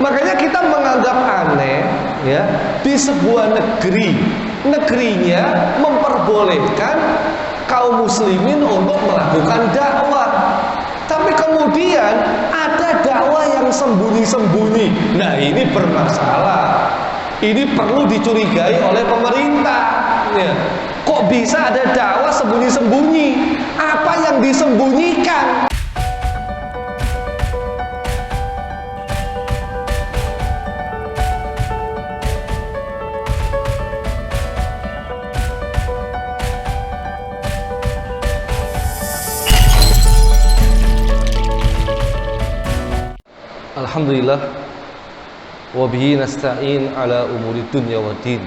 Makanya kita menganggap aneh ya, di sebuah negerinya memperbolehkan kaum muslimin untuk melakukan dakwah. Tapi kemudian ada dakwah yang sembunyi-sembunyi. Nah, ini bermasalah. Ini perlu dicurigai oleh pemerintah ya. Kok bisa ada dakwah sembunyi-sembunyi? Apa yang disembunyikan? Alhamdulillah, wabihi nasta'in ala umuri dunya wa din,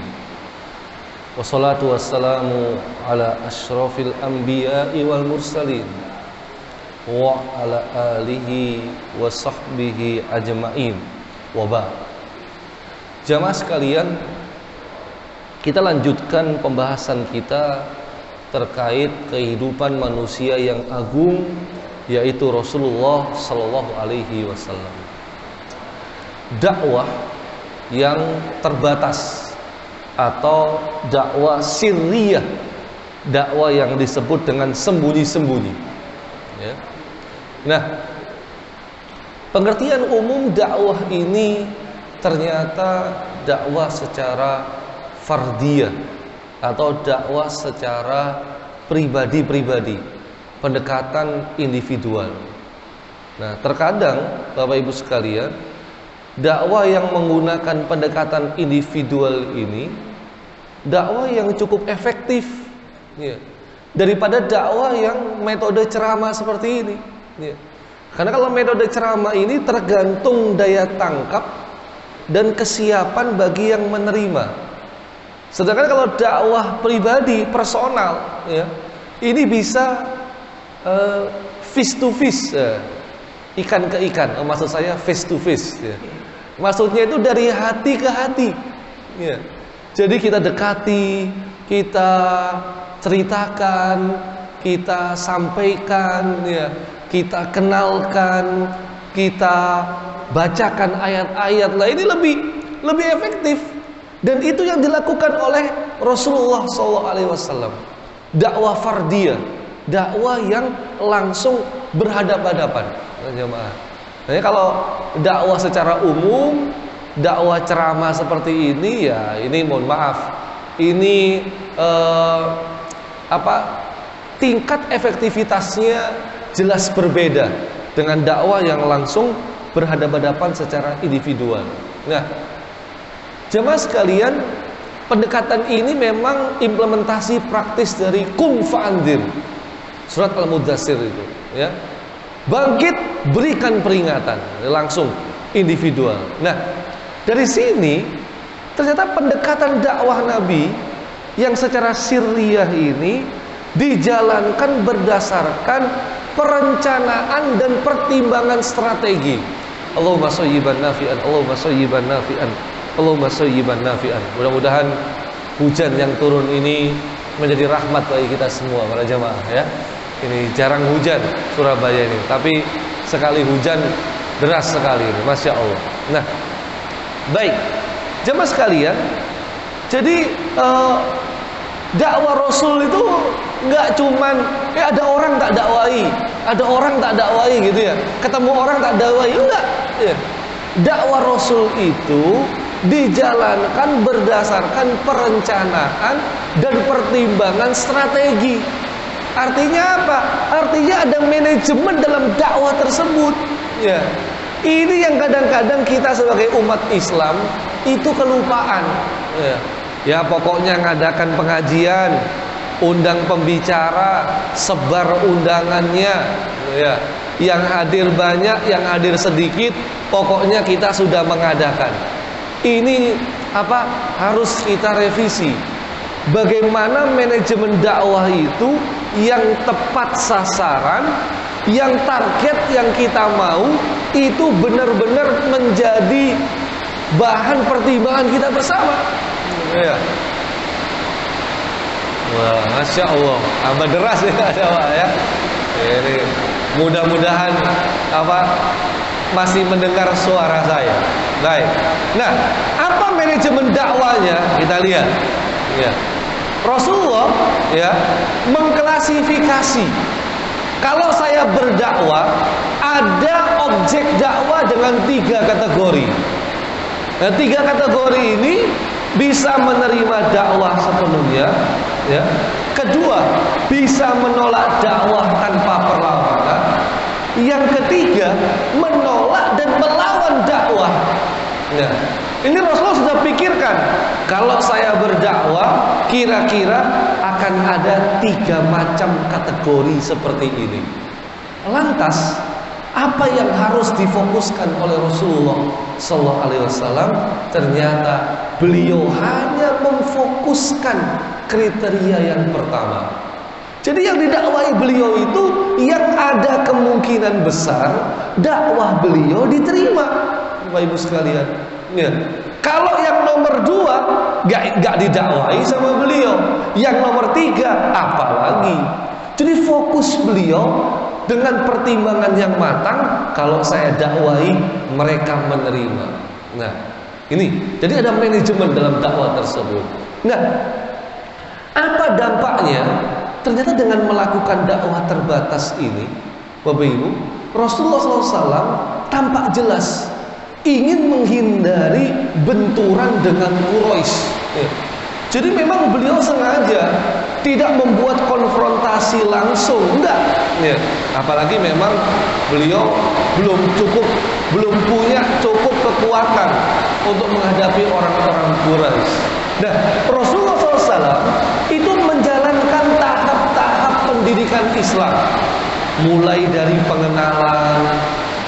wassalatu wassalamu ala ashrafil anbiya'i wal mursalin, wa ala alihi wa sahbihi ajma'in, wa ba'd. Jamaah sekalian, kita lanjutkan pembahasan kita terkait kehidupan manusia yang agung, yaitu Rasulullah Sallallahu Alaihi Wasallam. Dakwah yang terbatas atau dakwah sirriyah, dakwah yang disebut dengan sembunyi-sembunyi ya. Nah, pengertian umum dakwah ini ternyata dakwah secara fardiyah atau dakwah secara pribadi-pribadi, pendekatan individual. Nah, terkadang Bapak Ibu sekalian, dakwah yang menggunakan pendekatan individual ini dakwah yang cukup efektif ya, daripada dakwah yang metode ceramah seperti ini ya. Karena kalau metode ceramah ini tergantung daya tangkap dan kesiapan bagi yang menerima. Sedangkan kalau dakwah pribadi, personal ya, ini bisa face to face ya. Ikan ke ikan, maksud saya face to face ya. Maksudnya itu dari hati ke hati ya. Jadi kita dekati, kita ceritakan, kita sampaikan ya, kita kenalkan, kita bacakan ayat-ayat. Nah, ini lebih efektif. Dan itu yang dilakukan oleh Rasulullah SAW. Dakwah fardiyah, dakwah yang langsung berhadapan-hadapan. Jemaah. Nah, kalau dakwah secara umum, dakwah ceramah seperti ini ya, ini mohon maaf, ini tingkat efektivitasnya jelas berbeda dengan dakwah yang langsung berhadapan-hadapan secara individual. Nah, jemaah sekalian, pendekatan ini memang implementasi praktis dari Qum Fa'andzir, surat Al-Mudaththir itu ya. Bangkit, berikan peringatan, langsung individual. Nah, dari sini ternyata pendekatan dakwah Nabi yang secara sirriyah ini dijalankan berdasarkan perencanaan dan pertimbangan strategi. Allahumma shayyiban nafi'an, Allahumma shayyiban nafi'an, Allahumma shayyiban nafi'an. Mudah-mudahan hujan yang turun ini menjadi rahmat bagi kita semua para jamaah ya. Ini jarang hujan Surabaya ini, tapi sekali hujan deras sekali ini, Masya Allah. Nah, baik, jemaah sekalian, jadi dakwah Rasul itu nggak cuman ada orang tak dakwai, ada orang tak dakwai gitu ya, ketemu orang tak dakwai, enggak ya. Dakwah Rasul itu dijalankan berdasarkan perencanaan dan pertimbangan strategi. Artinya apa? Artinya ada manajemen dalam dakwah tersebut ya. Ini yang kadang-kadang kita sebagai umat Islam itu kelupaan ya. Ya, pokoknya ngadakan pengajian, undang pembicara, sebar undangannya ya. Yang hadir banyak, yang hadir sedikit, pokoknya kita sudah mengadakan. Ini harus kita revisi. Bagaimana manajemen dakwah itu yang tepat sasaran, yang target yang kita mau itu benar-benar menjadi bahan pertimbangan kita bersama ya. Wah, Masya Allah, amat deras ya, ya. Ini mudah-mudahan masih mendengar suara saya? Baik. Nah, apa manajemen dakwanya? Kita lihat. Ya. Rasulullah ya mengklasifikasi. Kalau saya berdakwah, ada objek dakwah dengan 3 kategori. Nah, 3 kategori ini bisa menerima dakwah sepenuhnya, ya. Kedua, bisa menolak dakwah tanpa perlawanan. Yang ketiga, menolak dan melawan dakwah. Nah, ini Rasulullah sudah pikirkan, kalau saya berdakwah, kira-kira akan ada 3 macam kategori seperti ini. Lantas, apa yang harus difokuskan oleh Rasulullah Sallallahu Alaihi Wasallam? Ternyata beliau hanya memfokuskan kriteria yang pertama. Jadi yang didakwai beliau itu yang ada kemungkinan besar dakwah beliau diterima, Bapak Ibu sekalian. Ya. Kalau yang nomor 2 gak didakwai sama beliau, yang nomor 3 apalagi. Jadi fokus beliau dengan pertimbangan yang matang, kalau saya dakwai mereka menerima. Nah, ini jadi ada manajemen dalam dakwah tersebut. Nah, apa dampaknya? Ternyata dengan melakukan dakwah terbatas ini, Bapak Ibu, Rasulullah SAW tampak jelas ingin menghindari benturan dengan Quraisy. Ya. Jadi memang beliau sengaja tidak membuat konfrontasi langsung, enggak. Ya. Apalagi memang beliau belum punya cukup kekuatan untuk menghadapi orang-orang Quraisy. Nah, Rasulullah SAW itu menjalankan tahap-tahap pendidikan Islam, mulai dari pengenalan,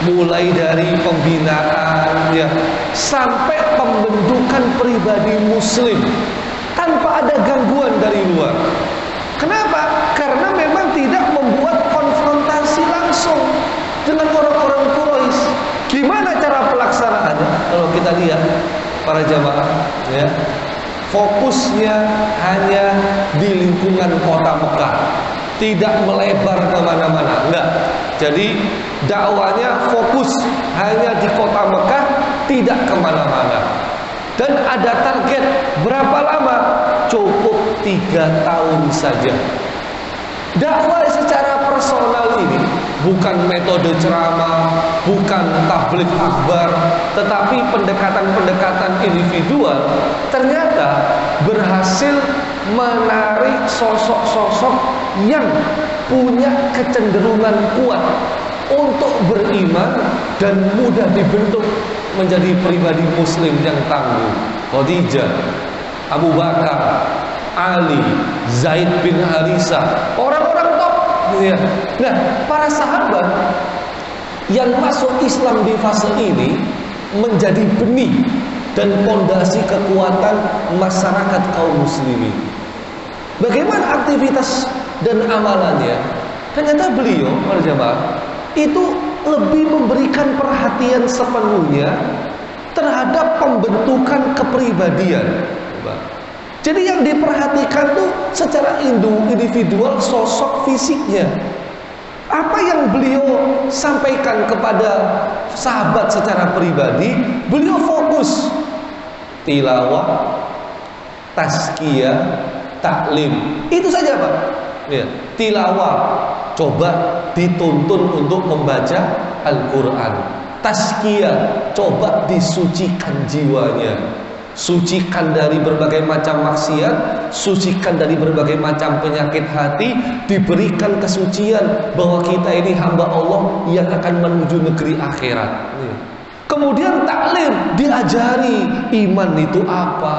mulai dari pembinaan, ya, sampai pembentukan pribadi Muslim tanpa ada gangguan dari luar. Kenapa? Karena memang tidak membuat konfrontasi langsung dengan orang-orang Quraisy. Gimana cara pelaksanaannya? Kalau kita lihat para jamaah, ya, fokusnya hanya di lingkungan kota Mekah, tidak melebar kemana-mana, enggak. Jadi dakwanya fokus hanya di kota Mekah, tidak kemana-mana. Dan ada target berapa lama? Cukup 3 tahun saja. Dakwah secara personal ini bukan metode ceramah, bukan tabligh akbar, tetapi pendekatan-pendekatan individual ternyata berhasil menarik sosok-sosok yang punya kecenderungan kuat untuk beriman dan mudah dibentuk menjadi pribadi Muslim yang tangguh. Khadijah, Abu Bakar, Ali, Zaid bin Harisah, orang-orang top. Ya. Nah, para sahabat yang masuk Islam di fase ini menjadi benih dan fondasi kekuatan masyarakat kaum muslimin. Bagaimana aktivitas dan amalannya? Ternyata beliau, para jamaah, itu lebih memberikan perhatian sepenuhnya terhadap pembentukan kepribadian. Jadi yang diperhatikan tuh secara individual sosok fisiknya. Apa yang beliau sampaikan kepada sahabat secara pribadi, beliau fokus tilawah, tazkiyah, taklim. Itu saja, Pak. Ya, tilawah, coba dituntun untuk membaca Al-Quran. Tazkiyah, coba disucikan jiwanya, sucikan dari berbagai macam maksiat, sucikan dari berbagai macam penyakit hati, diberikan kesucian bahwa kita ini hamba Allah yang akan menuju negeri akhirat. Kemudian taklim, diajari iman itu apa,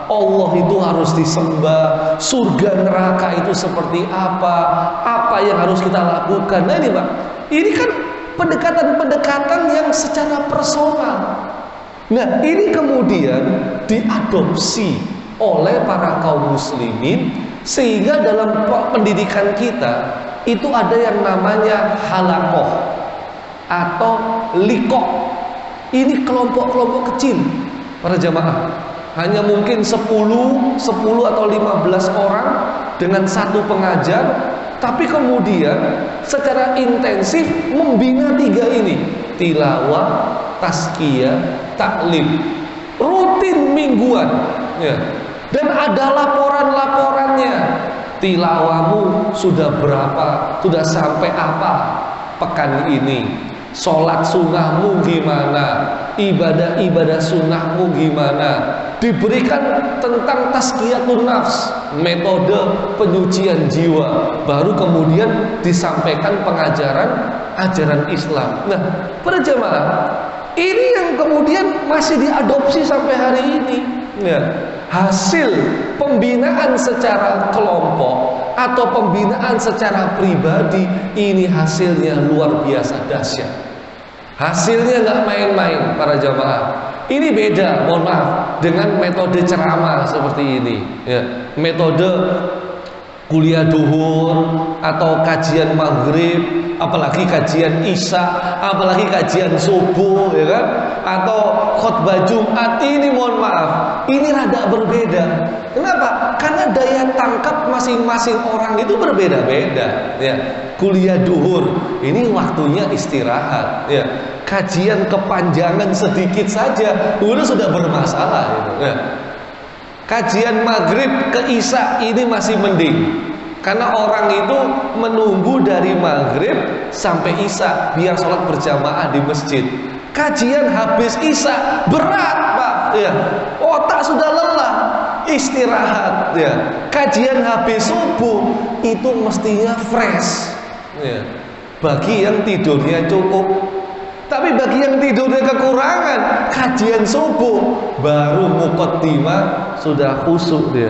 Allah itu harus disembah, surga neraka itu seperti apa yang harus kita lakukan. Nah ini Pak, ini kan pendekatan-pendekatan yang secara personal. Nah ini kemudian diadopsi oleh para kaum muslimin, sehingga dalam pendidikan kita itu ada yang namanya halaqah atau liqah. Ini kelompok-kelompok kecil para jamaah, hanya mungkin 10 atau 15 orang dengan satu pengajar, tapi kemudian secara intensif membina 3 ini. tilawah, tazkiyah, taklim, rutin mingguan, ya. Dan ada laporan-laporannya. Tilawahmu sudah berapa? Sudah sampai apa pekan ini? Sholat sunnahmu gimana? Ibadah-ibadah sunnahmu gimana? Diberikan tentang tazkiyatun nafs, metode penyucian jiwa. Baru kemudian disampaikan ajaran Islam. Nah, para jamaah, ini yang kemudian masih diadopsi sampai hari ini. Ya, hasil pembinaan secara kelompok atau pembinaan secara pribadi, ini hasilnya luar biasa dahsyat. Hasilnya nggak main-main, para jamaah. Ini beda, mohon maaf, dengan metode ceramah seperti ini. Ya, metode kuliah duhur atau kajian maghrib, apalagi kajian isya, apalagi kajian subuh, ya kan? Atau khutbah Jumat, ini mohon maaf, ini rada berbeda. Kenapa? Karena daya tangkap masing-masing orang itu berbeda-beda. Ya, kuliah duhur ini waktunya istirahat. Ya, kajian kepanjangan sedikit saja, udah sudah bermasalah. Gitu. Ya. Kajian maghrib ke isya ini masih mending, karena orang itu menunggu dari maghrib sampai isya biar sholat berjamaah di masjid. Kajian habis isya berat, Pak, ya, otak sudah lelah, istirahat, ya. Kajian habis subuh itu mestinya fresh, ya, bagi yang tidurnya cukup. Tapi bagi yang tidurnya kekurangan, kajian subuh baru muqaddimah sudah khusyuk dia.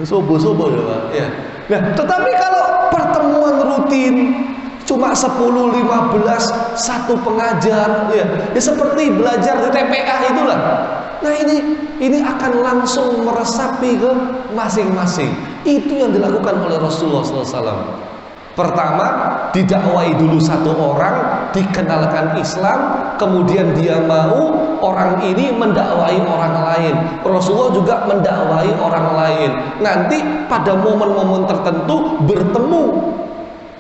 Subuh-subuh ya, Pak. Ya. Nah, tetapi kalau pertemuan rutin cuma 10, 15 satu pengajar, ya seperti belajar di TPA itulah. Nah, ini akan langsung meresapi ke masing-masing. Itu yang dilakukan oleh Rasulullah SAW. Pertama, didakwai dulu satu orang, dikenalkan Islam, kemudian dia mau orang ini mendakwai orang lain. Rasulullah juga mendakwai orang lain. Nanti pada momen-momen tertentu bertemu.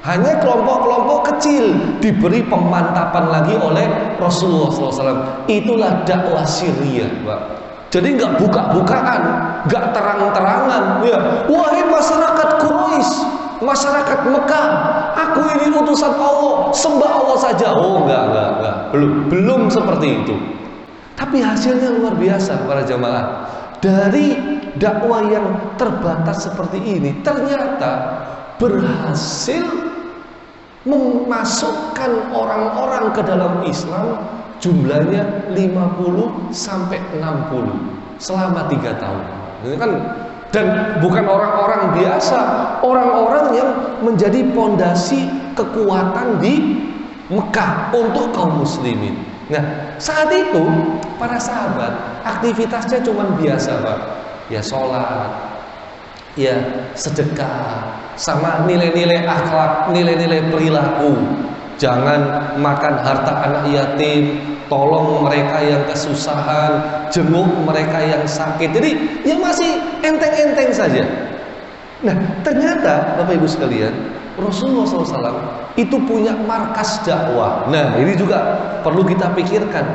Hanya kelompok-kelompok kecil diberi pemantapan lagi oleh Rasulullah SAW. Itulah dakwah sirriyah, Pak. Jadi nggak buka-bukaan, nggak terang-terangan. Ya, wahai masyarakat Quraisy, masyarakat Mekah, aku ini utusan Allah, sembah Allah saja. Oh, enggak. Belum seperti itu. Tapi hasilnya luar biasa, para jamaah. Dari dakwah yang terbatas seperti ini, ternyata berhasil memasukkan orang-orang ke dalam Islam, jumlahnya 50 sampai 60 selama 3 tahun. Ini kan, dan bukan orang-orang biasa, orang-orang yang menjadi pondasi kekuatan di Mekah untuk kaum muslimin. Nah, saat itu para sahabat aktivitasnya cuma biasa, Pak. Ya sholat, ya sedekah, sama nilai-nilai akhlak, nilai-nilai perilaku. Jangan makan harta anak yatim, tolong mereka yang kesusahan, jenguk mereka yang sakit. Jadi ya masih enteng-enteng saja. Nah, ternyata Bapak Ibu sekalian, Rasulullah SAW itu punya markas dakwah. Nah, ini juga perlu kita pikirkan.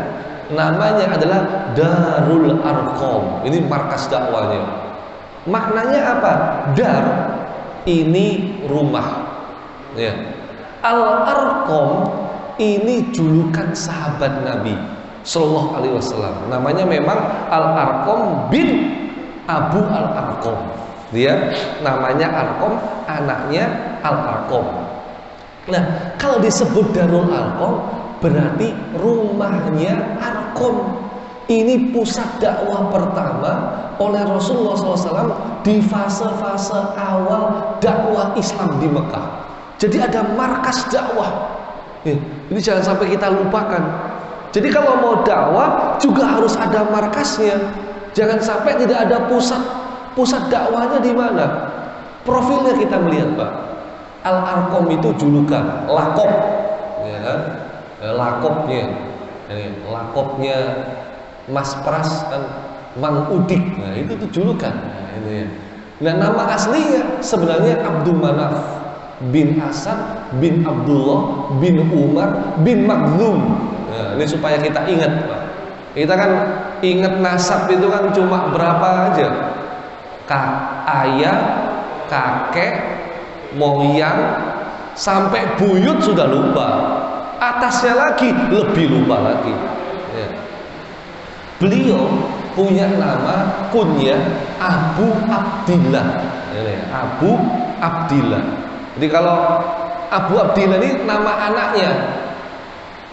Namanya adalah Darul Arqam. Ini markas dakwahnya. Maknanya apa? Dar ini rumah. Ya. Al-Arqam ini julukan sahabat Nabi Sallallahu Alaihi Wasallam. Namanya memang Al-Arqam bin Abu Al-Arqam. Dia namanya Arqam, anaknya Al-Arqam. Nah, kalau disebut Darul Arqam berarti rumahnya Arqam. Ini pusat dakwah pertama oleh Rasulullah SAW di fase-fase awal dakwah Islam di Mekah. Jadi ada markas dakwah. Ini jangan sampai kita lupakan. Jadi kalau mau dakwah juga harus ada markasnya. Jangan sampai tidak ada pusat dakwahnya di mana. Profilnya kita melihat, Pak. Al-Arqam itu julukan, lakop, ya kan? Lakopnya, lakopnya Mas Pras kan, Mang Udik. Nah, itu tuh julukan. Nah, ini ya. Nah, nama aslinya sebenarnya Abdul Manaf bin Asad bin Abdullah bin Umar bin Makhzum. Nah, ini supaya kita ingat, Pak. Kita kan ingat nasab itu kan cuma berapa aja? Ayah, kakek, moyang, sampai buyut sudah lupa. Atasnya lagi lebih lupa lagi. Ya. Beliau punya nama kunyah Abu Abdillah. Abu Abdillah. Jadi kalau Abu Abdillah ini nama anaknya.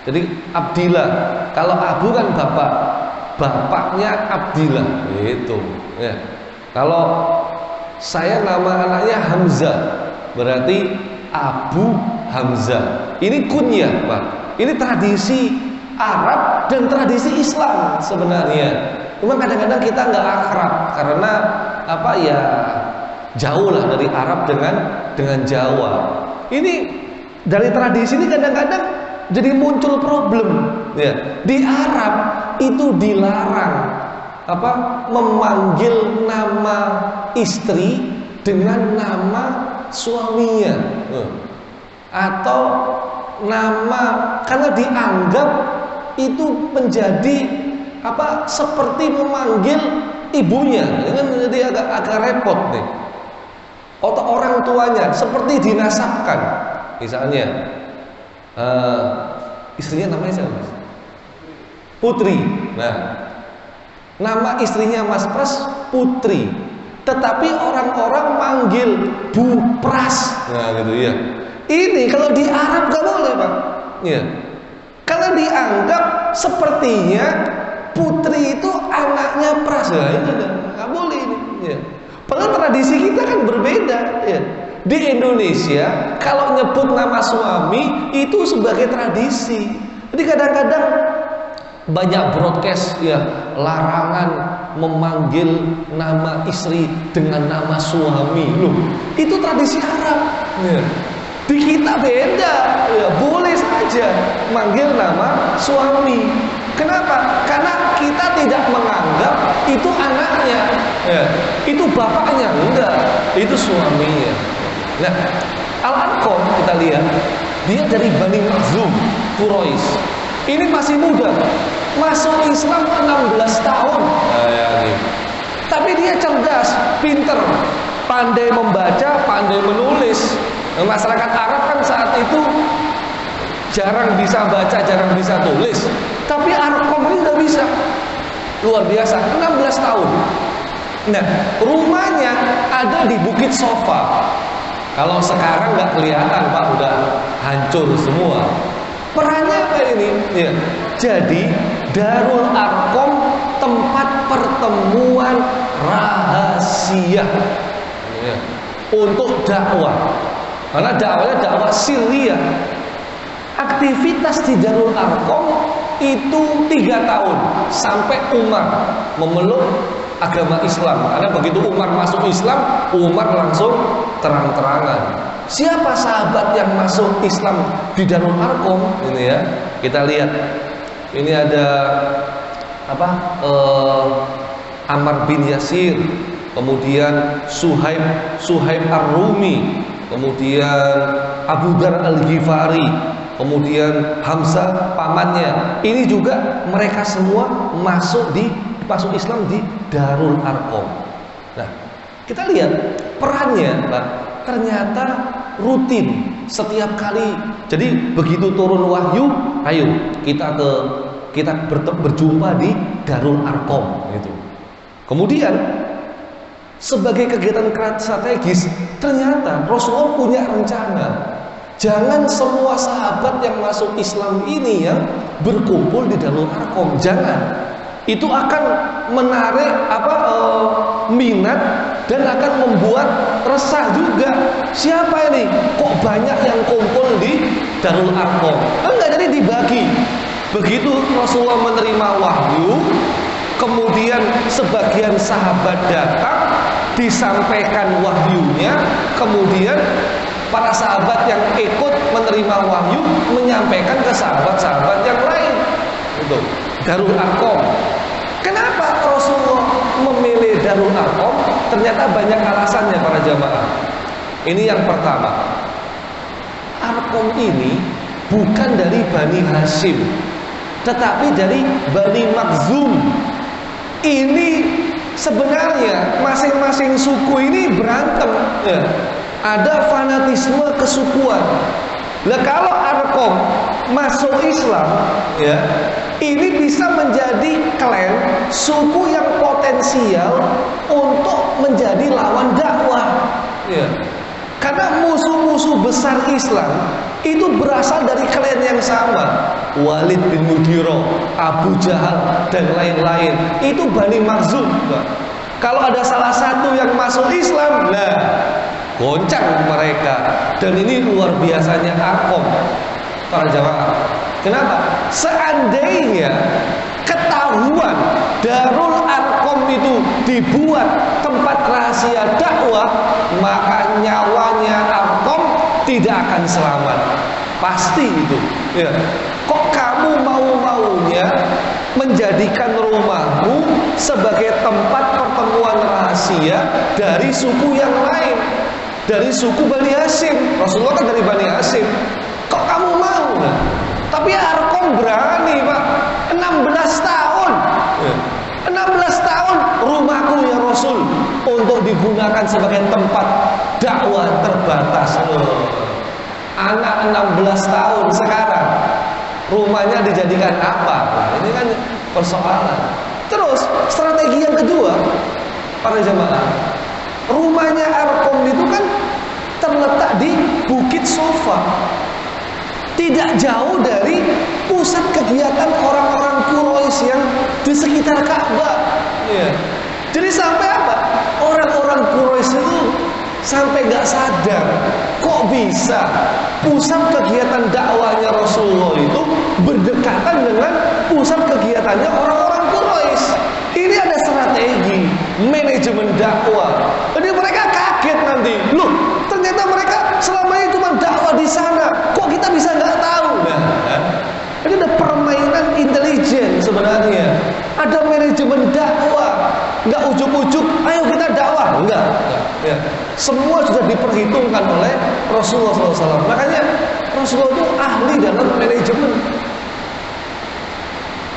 Jadi Abdillah. Kalau Abu kan bapak, bapaknya Abdillah. Itu. Ya. Kalau saya nama anaknya Hamzah, berarti Abu Hamzah. Ini kunyah, Pak. Ini tradisi Arab dan tradisi Islam sebenarnya. Cuma kadang-kadang kita nggak akrab karena apa ya, jauh lah dari Arab dengan Jawa. Ini dari tradisi ini kadang-kadang jadi muncul problem. Ya. Di Arab itu dilarang apa, memanggil nama istri dengan nama suaminya, atau nama, karena dianggap itu menjadi apa, seperti memanggil ibunya. Ini kan jadi agak repot nih. Atau orang tuanya seperti dinasabkan. Misalnya istrinya namanya siapa, Mas? Putri. Nah, nama istrinya Mas Pras Putri, tetapi orang-orang manggil Bu Pras. Nah, gitu ya. Ini kalau di Arab gak boleh, Pak. Ya. Karena dianggap sepertinya Putri itu anaknya Pras. Nah, itu gak boleh ini. Ya. Padahal tradisi kita kan berbeda. Ya. Di Indonesia kalau nyebut nama suami itu sebagai tradisi. Jadi kadang-kadang banyak broadcast ya, larangan memanggil nama istri dengan nama suami. Loh, itu tradisi Arab. Ya. Di kita beda, ya, boleh saja manggil nama suami. Kenapa? Karena kita tidak menganggap itu anaknya, ya, itu bapaknya, enggak, itu suaminya. Nah, Al-Arqam kita lihat, dia dari Bani Makhzum, Quraisy. Ini masih muda, masuk Islam 16 tahun. Tapi dia cerdas, pinter, pandai membaca, pandai menulis. Masyarakat Arab kan saat itu jarang bisa baca, jarang bisa tulis. Tapi Arqam ini udah bisa. Luar biasa, 16 tahun. Nah, rumahnya ada di Bukit Sofa. Kalau sekarang nggak kelihatan, Pak, udah hancur semua. Perannya apa ini? Ya. Jadi Darul Arqam tempat pertemuan rahasia, ya, untuk dakwah. Karena dakwahnya dakwah sirriyah. Aktivitas di Darul Arqam itu 3 tahun sampai Umar memeluk agama Islam. Karena begitu Umar masuk Islam, Umar langsung terang-terangan. Siapa sahabat yang masuk Islam di Darul Arqam? Ini ya, kita lihat. Ini ada apa? Ammar bin Yasir, kemudian Suhaib Ar-Rumi, kemudian Abu Dar Al-Ghifari, kemudian Hamzah pamannya. Ini juga mereka semua masuk Islam di Darul Arqam. Nah, kita lihat perannya, Pak, ternyata rutin setiap kali. Jadi begitu turun wahyu, ayo kita berjumpa di Darul Arqam gitu. Kemudian sebagai kegiatan strategis, ternyata Rasulullah punya rencana. Jangan semua sahabat yang masuk Islam ini yang berkumpul di Darul Arqam, jangan. Itu akan menarik minat dan akan membuat resah juga. Siapa ini? Kok banyak yang kumpul di Darul Arqam? Enggak, jadi dibagi. Begitu Rasulullah menerima wahyu, kemudian sebagian sahabat datang, disampaikan wahyunya, kemudian para sahabat yang ikut menerima wahyu menyampaikan ke sahabat-sahabat yang lain. Itu Darul Arqam. Kenapa Rasulullah memilih Darul Arqam? Ternyata banyak alasannya para jamaah. Ini yang pertama, Arqam ini bukan dari Bani Hashim. tetapi dari Bani Makhzum. Ini sebenarnya masing-masing suku ini berantem, ya. Ada fanatisme kesukuan. Lah kalau Arqam masuk Islam, ya, ini bisa menjadi klan suku yang potensial untuk menjadi lawan dakwah, ya. Karena musuh-musuh besar Islam itu berasal dari klan yang sama. Walid bin Mughirah, Abu Jahal dan lain-lain. Itu Bani Makhzum. Kalau ada salah satu yang masuk Islam, nah goncang mereka. Dan ini luar biasanya Arqam, para jamaah. Kenapa? Seandainya ketahuan Darul Arqam itu dibuat tempat rahasia dakwah, maka nyawanya Arqam tidak akan selamat. Pasti itu, ya. Kok kamu mau-maunya menjadikan rumahmu sebagai tempat pertemuan rahasia dari suku yang lain, dari suku Bani Hashim? Rasulullah kan dari Bani Hashim. Kok kamu mau? Tapi Arqam berani, Pak. 16 tahun. 16 tahun rumahku ya Rasul untuk digunakan sebagai tempat dakwah terbatas. Anak 16 tahun sekarang rumahnya dijadikan apa? Nah, ini kan persoalan. Terus strategi yang kedua, para jamaah, rumahnya Arqam itu kan terletak di Bukit Sofa, tidak jauh dari pusat kegiatan orang-orang Quraisy yang di sekitar Ka'bah. Ya. Jadi sampai apa? Orang-orang Quraisy itu sampai nggak sadar, kok bisa pusat kegiatan dakwahnya Rasulullah itu berdekatan dengan pusat kegiatannya orang-orang Quraisy. Ini ada strategi manajemen dakwah. Jadi mereka kaget nanti, loh ternyata mereka selama ini cuma dakwah di sana, kok kita bisa nggak tahu? Nah, ini ada permainan intelijen sebenarnya. Ada manajemen dakwah. Nggak ujuk-ujuk, ayo kita dakwah. Enggak. Ya. Semua sudah diperhitungkan oleh Rasulullah SAW. Makanya Rasulullah itu ahli dalam manajemen.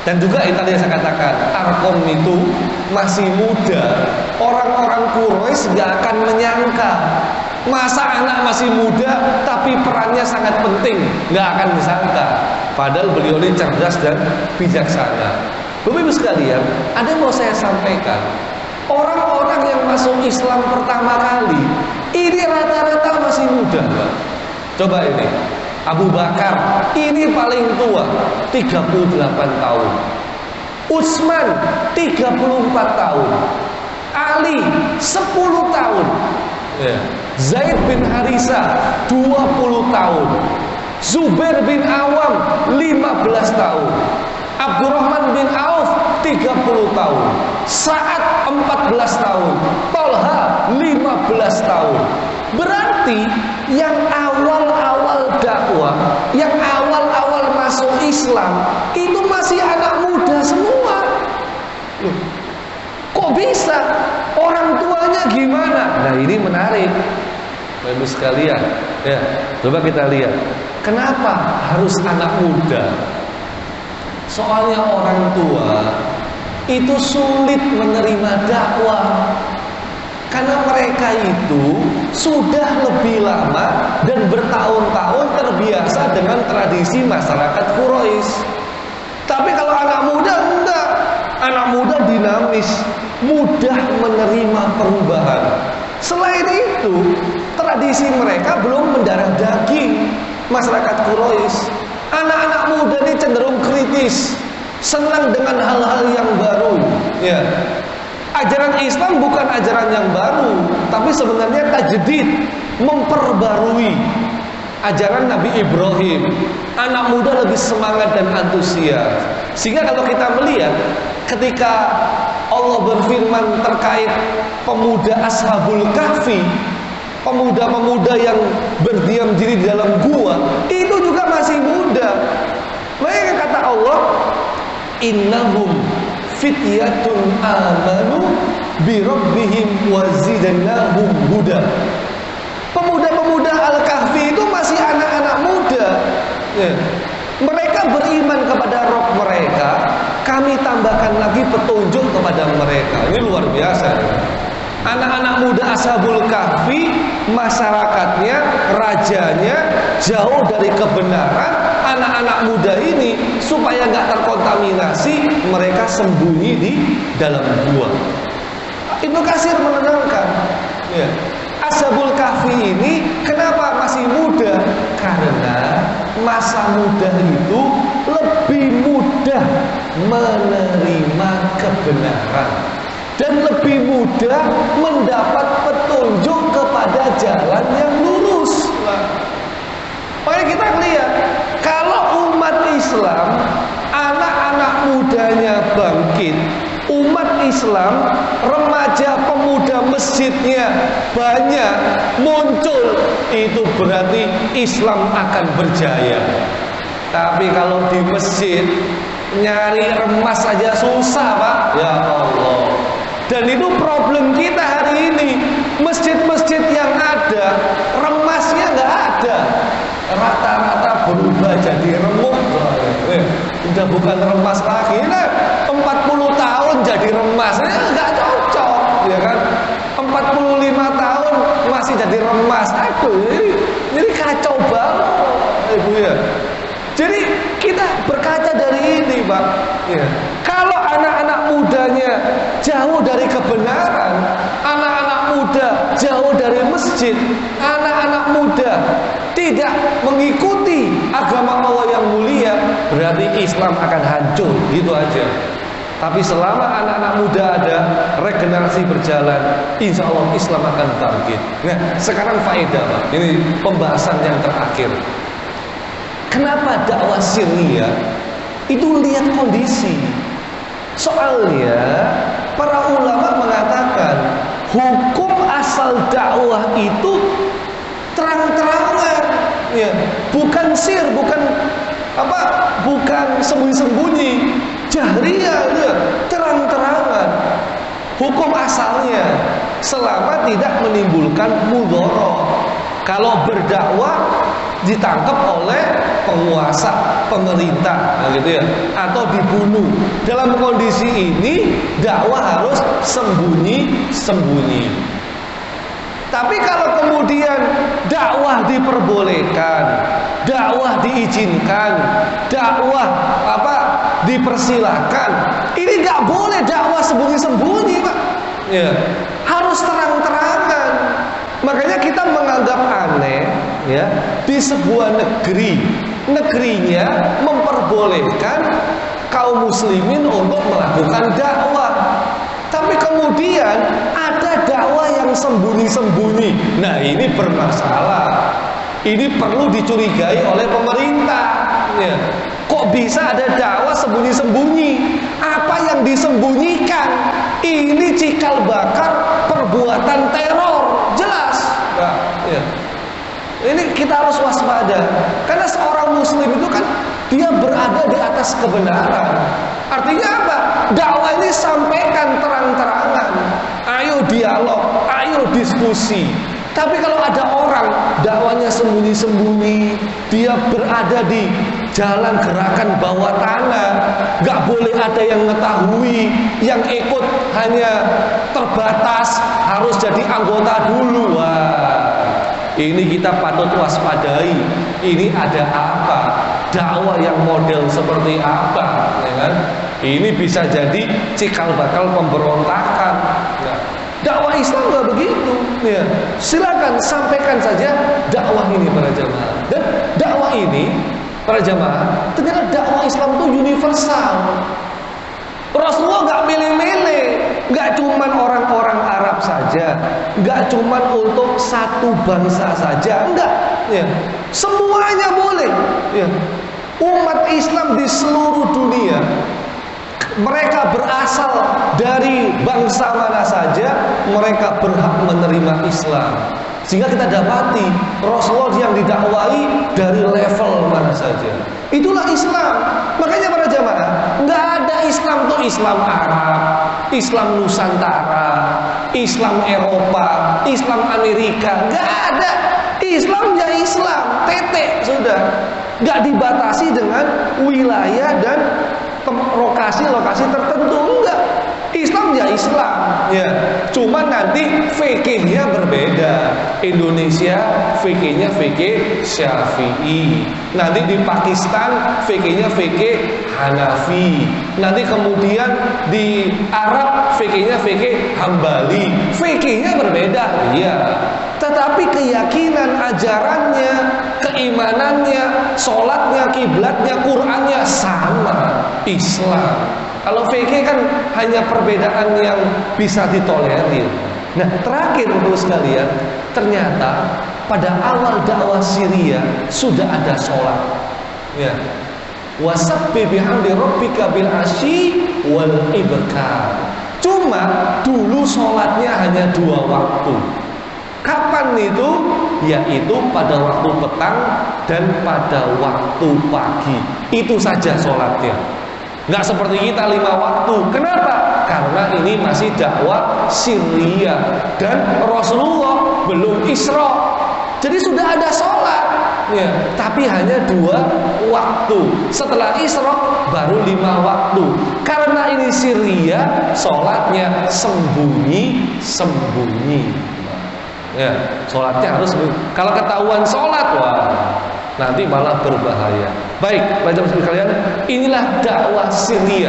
Dan juga yang tadi saya katakan, Arqam itu masih muda. Orang-orang Quraisy nggak akan menyangka, masa anak masih muda tapi perannya sangat penting, nggak akan disangka. Padahal beliau ini cerdas dan bijaksana. Bapak Ibu sekalian, ada yang mau saya sampaikan. Orang-orang yang masuk Islam pertama kali ini rata-rata masih muda, Pak. Coba ini, Abu Bakar ini paling tua, 38 tahun. Utsman 34 tahun. Ali 10 tahun. Zaid bin Harisah 20 tahun. Zubair bin Awam 15 tahun. Abdurrahman bin Auf 30 tahun. Sa'ad 14 tahun. Talha 15 tahun. Berarti yang awal-awal dakwah, yang awal-awal masuk Islam itu masih anak muda semua. Loh, kok bisa? Orang tuanya gimana? Nah, ini menarik. Bapak sekalian, ya, coba kita lihat. Kenapa harus anak muda? Soalnya orang tua itu sulit menerima dakwah, karena mereka itu sudah lebih lama dan bertahun-tahun terbiasa dengan tradisi masyarakat Quraisy. Tapi kalau anak muda enggak. Anak muda dinamis, mudah menerima perubahan. Selain itu, tradisi mereka belum mendarah daging masyarakat Quraisy. Anak-anak muda ini cenderung kritis, senang dengan hal-hal yang baru. Ya. Ajaran Islam bukan ajaran yang baru, tapi sebenarnya tajdid, memperbarui ajaran Nabi Ibrahim. Anak muda lebih semangat dan antusias. Sehingga kalau kita melihat ketika Allah berfirman terkait pemuda Ashabul Kahfi, pemuda-pemuda yang berdiam diri di dalam gua, itu juga masih muda. Makanya kata Allah, innahum fityatun amanu bi rabbihim wa zidnahum huda. Pemuda-pemuda Al-Kahfi itu masih anak-anak muda. Ya. Mereka beriman kepada Rabb mereka, kami tambahkan lagi petunjuk kepada mereka. Ini luar biasa. Anak-anak muda Ashabul Kahfi, masyarakatnya, rajanya jauh dari kebenaran. Anak-anak muda ini supaya nggak terkontaminasi, mereka sembunyi di dalam gua. Ibnu Katsir menerangkan, ya, Ashabul Kahfi ini kenapa masih muda? Karena masa muda itu lebih mudah menerima kebenaran dan lebih mudah mendapat petunjuk kepada jalan yang lurus. Makanya kita lihat, kalau umat Islam, anak-anak mudanya bangkit, umat Islam, remaja pemuda masjidnya banyak muncul, itu berarti Islam akan berjaya. Tapi kalau di masjid nyari remas aja susah, Pak. Ya Allah. Dan itu problem kita hari ini. Masjid-masjid yang ada, remasnya nggak ada. Rata-rata berubah jadi remuk. Udah bukan remas lagi. Nah, 40 tahun jadi remas, nggak cocok, ya kan? 45 tahun masih jadi remas. Aduh, ini kacau banget, Ibu ya. Jadi kita berkaca dari ini, Pak. Ya. Kalau anak-anak mudanya jauh dari kebenaran, anak-anak muda jauh dari masjid, anak-anak muda tidak mengikuti agama Allah yang mulia, berarti Islam akan hancur, gitu aja. Tapi selama anak-anak muda ada, regenerasi berjalan, insya Allah Islam akan bangkit. Nah, sekarang faedah, Pak. Ini pembahasan yang terakhir. Kenapa dakwah Syria itu lihat kondisi? Soalnya para ulama mengatakan hukum asal dakwah itu terang-terangan, ya, bukan sir, bukan sembunyi-sembunyi, jahriyah, ya, terang-terangan. Hukum asalnya selama tidak menimbulkan mudharah. Kalau berdakwah ditangkap oleh penguasa, pemerintah, nah gitu ya, atau dibunuh. Dalam kondisi ini dakwah harus sembunyi-sembunyi. Tapi kalau kemudian dakwah diperbolehkan, dakwah diizinkan, dakwah dipersilahkan, ini nggak boleh dakwah sembunyi-sembunyi, Pak. Ya, harus terang-terangan. Makanya kita menganggap aneh, ya, di sebuah negerinya memperbolehkan kaum muslimin untuk melakukan dakwah, tapi kemudian ada dakwah yang sembunyi-sembunyi. Nah, ini bermasalah. Ini perlu dicurigai oleh pemerintah. Ya. Kok bisa ada dakwah sembunyi-sembunyi? Apa yang disembunyikan? Ini cikal bakal perbuatan teror. Jelas. Nah, ya. Ini kita harus waspada. Karena seorang muslim itu kan dia berada di atas kebenaran. Artinya apa? Dakwah ini sampaikan terang-terangan. Ayo dialog, ayo diskusi. Tapi kalau ada orang dakwanya sembunyi-sembunyi, dia berada di jalan gerakan bawah tanah, nggak boleh ada yang mengetahui, yang ikut hanya terbatas, harus jadi anggota dulu. Wah, ini kita patut waspadai. Ini ada apa? Dakwah yang model seperti apa? Ya kan? Ini bisa jadi cikal bakal pemberontakan. Nah, dakwah Islam nggak begitu. Ya, silakan sampaikan saja dakwah ini para jamaah. Dan dakwah ini para jamaah, ternyata dakwah Islam itu universal. Rasulullah nggak milih-milih, nggak cuman orang-orang Arab saja, nggak cuman untuk satu bangsa saja, enggak. Ya, semuanya boleh. Ya, umat Islam di seluruh dunia, mereka berasal dari bangsa mana saja, mereka berhak menerima Islam. Sehingga kita dapati Rasulullah yang didakwai dari level mana saja. Itulah Islam. Makanya para jamaah, nggak ada Islam tuh Islam Arab, Islam Nusantara, Islam Eropa, Islam Amerika, nggak ada. Islam Islam ya Islam, tetek sudah. Nggak dibatasi dengan wilayah dan lokasi-lokasi tertentu, enggak. Islam ya Islam, ya. Cuma nanti fikihnya berbeda. Indonesia fikihnya fikih Syafi'i. Nanti di Pakistan fikihnya fikih Hanafi. Nanti kemudian di Arab fikihnya fikih Hambali. Fikihnya berbeda, iya. Tetapi keyakinan, ajarannya, keimanannya, sholatnya, kiblatnya, Qur'annya sama, Islam. Kalau fikih kan hanya perbedaan yang bisa ditolerir. Nah, terakhir untuk sekalian, ternyata pada awal dakwah Syria sudah ada sholat. Ya. Wasabbih bihamdi rabbika bil asyi wal ibkar. Cuma dulu sholatnya hanya 2 waktu. Kapan itu? Yaitu pada waktu petang dan pada waktu pagi. Itu saja sholatnya. Nggak seperti kita 5 waktu. Kenapa? Karena ini masih dakwah Syria dan Rasulullah belum Isra. Jadi sudah ada sholat, ya, tapi hanya 2 waktu. Setelah Isra baru 5 waktu. Karena ini Syria, sholatnya sembunyi-sembunyi. Ya, sholatnya harus. Kalau ketahuan sholat, wah, nanti malah berbahaya. Baik, baca sekalian, inilah dakwah Syria,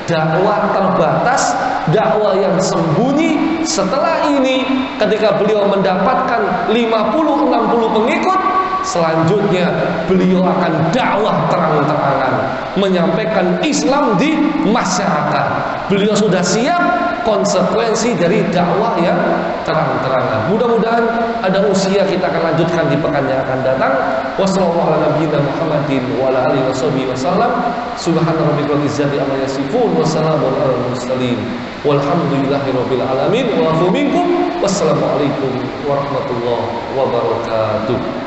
dakwah terbatas, dakwah yang sembunyi. Setelah ini, ketika beliau mendapatkan 50-60 pengikut, selanjutnya beliau akan dakwah terang-terangan, menyampaikan Islam di masyarakat. Beliau sudah siap konsekuensi dari dakwah yang terang-terangan. Mudah-mudahan ada usia kita akan lanjutkan di pekan yang akan datang. Wassalamualaikum warahmatullahi wabarakatuh. Subhanarabbika rabbil izzati amma yasifun. Wassalamun alal mursalin. Walhamdulillahirabbil alamin. Wa afu minkum. Wassalamualaikum warahmatullahi wabarakatuh.